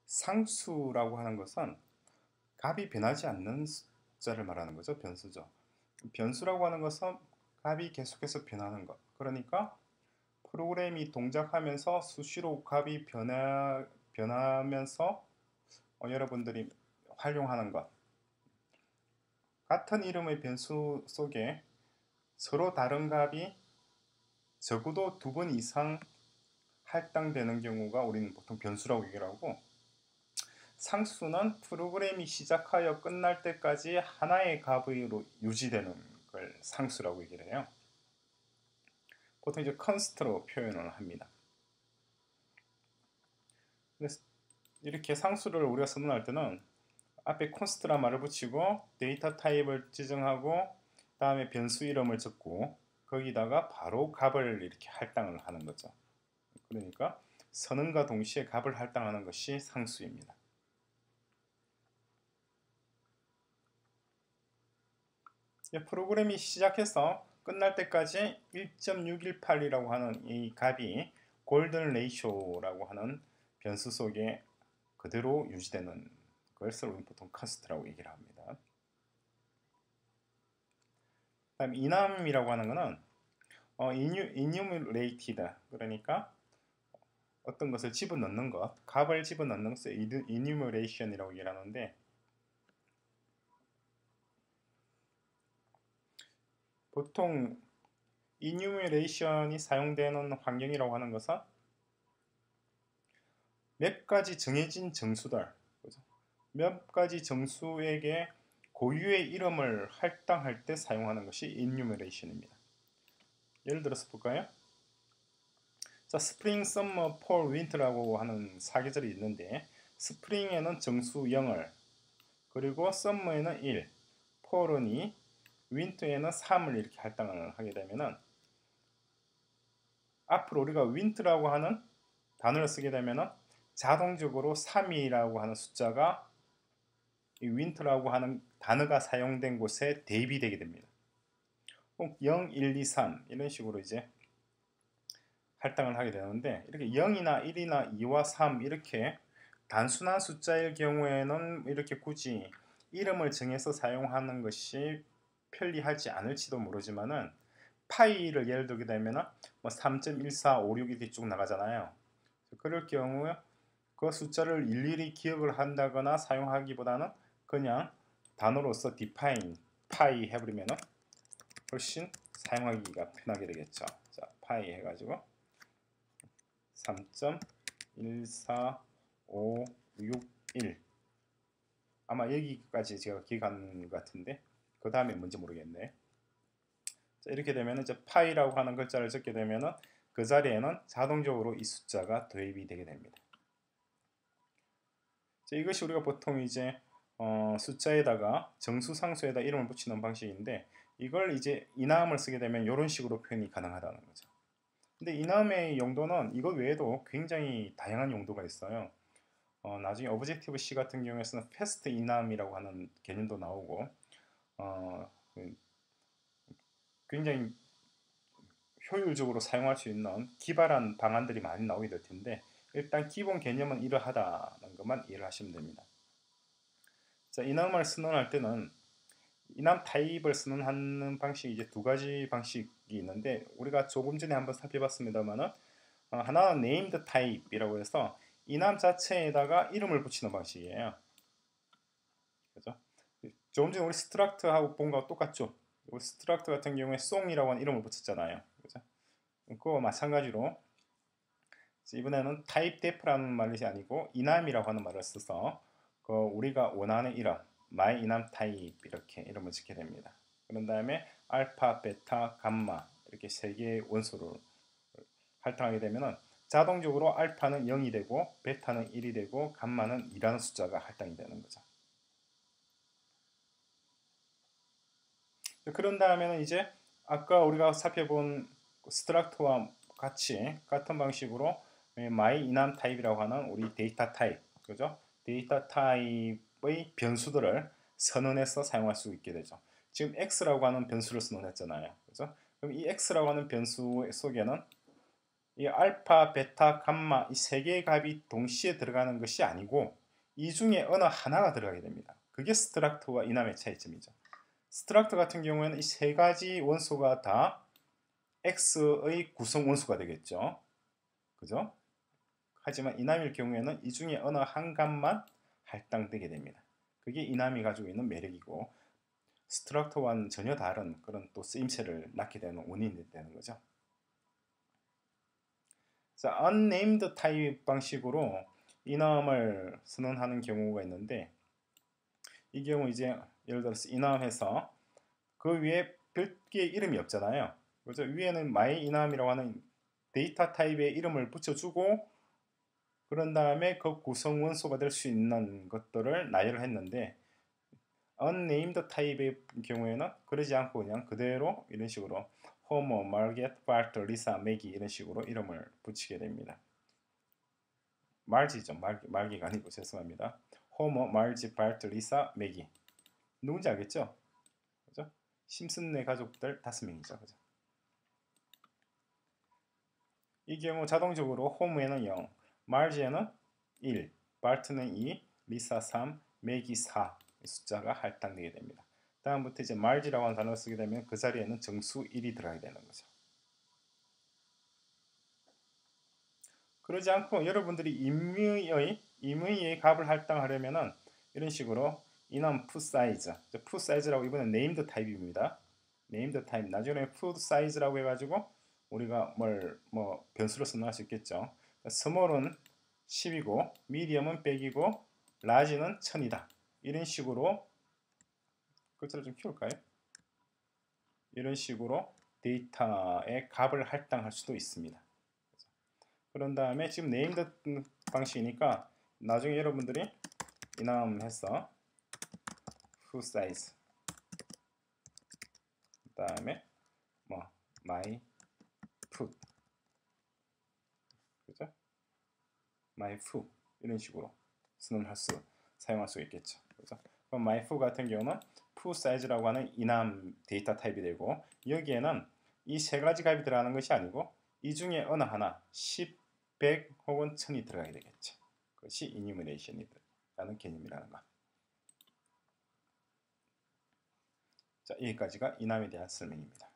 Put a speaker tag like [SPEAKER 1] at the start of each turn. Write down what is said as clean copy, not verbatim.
[SPEAKER 1] 상수라고 하는 것은 값이 변하지 않는 숫자를 말하는 거죠. 변수죠. 변수라고 하는 것은 값이 계속해서 변하는 것. 그러니까 프로그램이 동작하면서 수시로 값이 변하면서 여러분들이 활용하는 것. 같은 이름의 변수 속에 서로 다른 값이 적어도 2번 이상 할당되는 경우가 우리는 보통 변수라고 얘기를 하고, 상수는 프로그램이 시작하여 끝날 때까지 하나의 값으로 유지되는 걸 상수라고 얘기를 해요. 보통 이제 컨스트로 표현을 합니다. 그래서 이렇게 상수를 우리가 선언할 때는 앞에 const란 말을 붙이고 데이터 타입을 지정하고 다음에 변수 이름을 적고 거기다가 바로 값을 이렇게 할당을 하는 거죠. 그러니까 선언과 동시에 값을 할당하는 것이 상수입니다. 프로그램이 시작해서 끝날 때까지 1.618이라고 하는 이 값이 골든 레이쇼라고 하는 변수 속에 그대로 유지되는 것을 우리는 보통 const라고 얘기를 합니다. 다음 enum이라고 하는 것은 enumerated, 그러니까 어떤 것을 집어넣는 것, 값을 집어넣는 것을 enumeration이라고 얘기를 하는데, 보통 enumeration이 사용되는 환경이라고 하는 것은 몇 가지 정해진 정수들, 몇 가지 정수에게 고유의 이름을 할당할 때 사용하는 것이 enumeration입니다. 예를 들어서 볼까요? 자, 스프링, 썸머, 폴, 윈터라고 하는 사계절이 있는데, 스프링에는 정수 0을, 그리고 썸머에는 1, 폴은 2, 윈터에는 3을 이렇게 할당을 하게 되면은 앞으로 우리가 윈터라고 하는 단어를 쓰게 되면은 자동적으로 3이라고 하는 숫자가 이 윈터라고 하는 단어가 사용된 곳에 대입이 되게 됩니다. 0, 1, 2, 3 이런 식으로 이제 할당을 하게 되는데, 이렇게 0이나 1이나 2와 3 이렇게 단순한 숫자일 경우에는 이렇게 굳이 이름을 정해서 사용하는 것이 편리하지 않을지도 모르지만은 파이를 예를 들게 되면은 뭐 3.1456 이렇게 쭉 나가잖아요. 그럴 경우에 그 숫자를 일일이 기억을 한다거나 사용하기보다는 그냥 단어로서 define, 파이 해버리면은 훨씬 사용하기가 편하게 되겠죠. 자, 파이 해가지고 3.14561, 아마 여기까지 제가 기억하는 것 같은데 그 다음에 뭔지 모르겠네. 자, 이렇게 되면 이제 파이라고 하는 글자를 적게 되면은 그 자리에는 자동적으로 이 숫자가 도입이 되게 됩니다. 자, 이것이 우리가 보통 이제 숫자에다가 정수 상수에다 이름을 붙이는 방식인데, 이걸 이제 이남을 쓰게 되면 이런 식으로 표현이 가능하다는 거죠. 근데 이남의 용도는 이것 외에도 굉장히 다양한 용도가 있어요. 나중에 오브젝티브 C 같은 경우에는 패스트 이남이라고 하는 개념도 나오고, 굉장히 효율적으로 사용할 수 있는 기발한 방안들이 많이 나오게 될 텐데, 일단 기본 개념은 이러하다는 것만 이해를 하시면 됩니다. 자, 이남을 선언할 때는 이남 타입을 선언하는 방식이 이제 두 가지 방식이 있는데, 우리가 조금 전에 한번 살펴봤습니다만은 하나는 named type이라고 해서 이남 자체에다가 이름을 붙이는 방식이에요. 그죠? 조금 전에 우리 struct하고 본 거와 똑같죠? 우리 struct 같은 경우에 song이라고 하는 이름을 붙였잖아요. 그죠? 그거와 마찬가지로 이번에는 typedef라는 말이 아니고 이남이라고 하는 말을 써서 우리가 원하는 이름, my 이남 type 이렇게 이름을 짓게 됩니다. 그런 다음에 알파, 베타, 감마 이렇게 세 개의 원소를 할당하게 되면은 자동적으로 알파는 0이 되고 베타는 1이 되고 감마는 2라는 숫자가 할당이 되는 거죠. 그런 다음에는 이제 아까 우리가 살펴본 스트럭트와 같은 방식으로 my 이남 타입이라고 하는 우리 데이터 타입, 그죠? 데이터 타입의 변수들을 선언해서 사용할 수 있게 되죠. 지금 x라고 하는 변수를 선언했잖아요. 그죠? 그럼 이 x라고 하는 변수 속에는 이 알파, 베타, 감마 이 세 개의 값이 동시에 들어가는 것이 아니고 이 중에 어느 하나가 들어가게 됩니다. 그게 스트럭트와 이남의 차이점이죠. 스트럭트 같은 경우에는 이 세 가지 원소가 다 X의 구성 원소가 되겠죠. 그죠? 하지만 이남일 경우에는 이 중에 어느 한 값만 할당되게 됩니다. 그게 이남이 가지고 있는 매력이고 스트럭트와는 전혀 다른 그런 또 쓰임새를 낳게 되는 원인이 되는 거죠. 자, unnamed 타입 방식으로 이남을 선언하는 경우가 있는데 이 경우 이제 예를 들어서 이남해서 그 위에 별개의 이름이 없잖아요. 그래서 위에는 my 이남이라고 하는 데이터 타입의 이름을 붙여주고 그런 다음에 그 구성 원소가 될 수 있는 것들을 나열을 했는데 unnamed 타입의 경우에는 그러지 않고 그냥 그대로 이런 식으로 호모, 마르겟, 바트, 리사, 매기 이런 식으로 이름을 붙이게 됩니다. 말지죠. 말기가 아니고 죄송합니다. 호모, 말지, 바트, 리사, 매기 누군지 알겠죠? 그죠? 심슨네 가족들 5명이죠. 그죠? 이 경우 자동적으로 호모에는 0, 말지에는 1, 바트는 2, 리사 3, 매기 4 숫자가 할당되게 됩니다. 다음부터 이제 말지라고 하는 단어를 쓰게 되면 그 자리에는 정수 1이 들어가게 되는 거죠. 그러지 않고 여러분들이 임의의 값을 할당하려면은 이런 식으로 이남 푸 사이즈, 푸 사이즈라고 이번엔 네임드 타입입니다. 네임드 타입 나중에 푸 사이즈라고 해가지고 우리가 뭐 변수로 선언할 수 있겠죠. 스몰은 10이고 미디엄은 100이고 라지는 1000이다. 이런 식으로 글자를 좀 키울까요? 이런 식으로 데이터의 값을 할당할 수도 있습니다. 그런 다음에 지금 네임드 방식이니까 나중에 여러분들이 이남해서 who size 그 다음에 뭐 my food 그죠? my food 이런 식으로 사용할 수 있겠죠. 그죠? 그럼 my food 같은 경우는 food size라고 하는 이남 데이터 타입이 되고 여기에는 이 세 가지 값이 들어가는 것이 아니고 이 중에 어느 하나 10, 100 혹은 1000이 들어가게 되겠죠. 그것이 이니머레이션이라는 개념이라는 거. 자, 여기까지가 이남에 대한 설명입니다.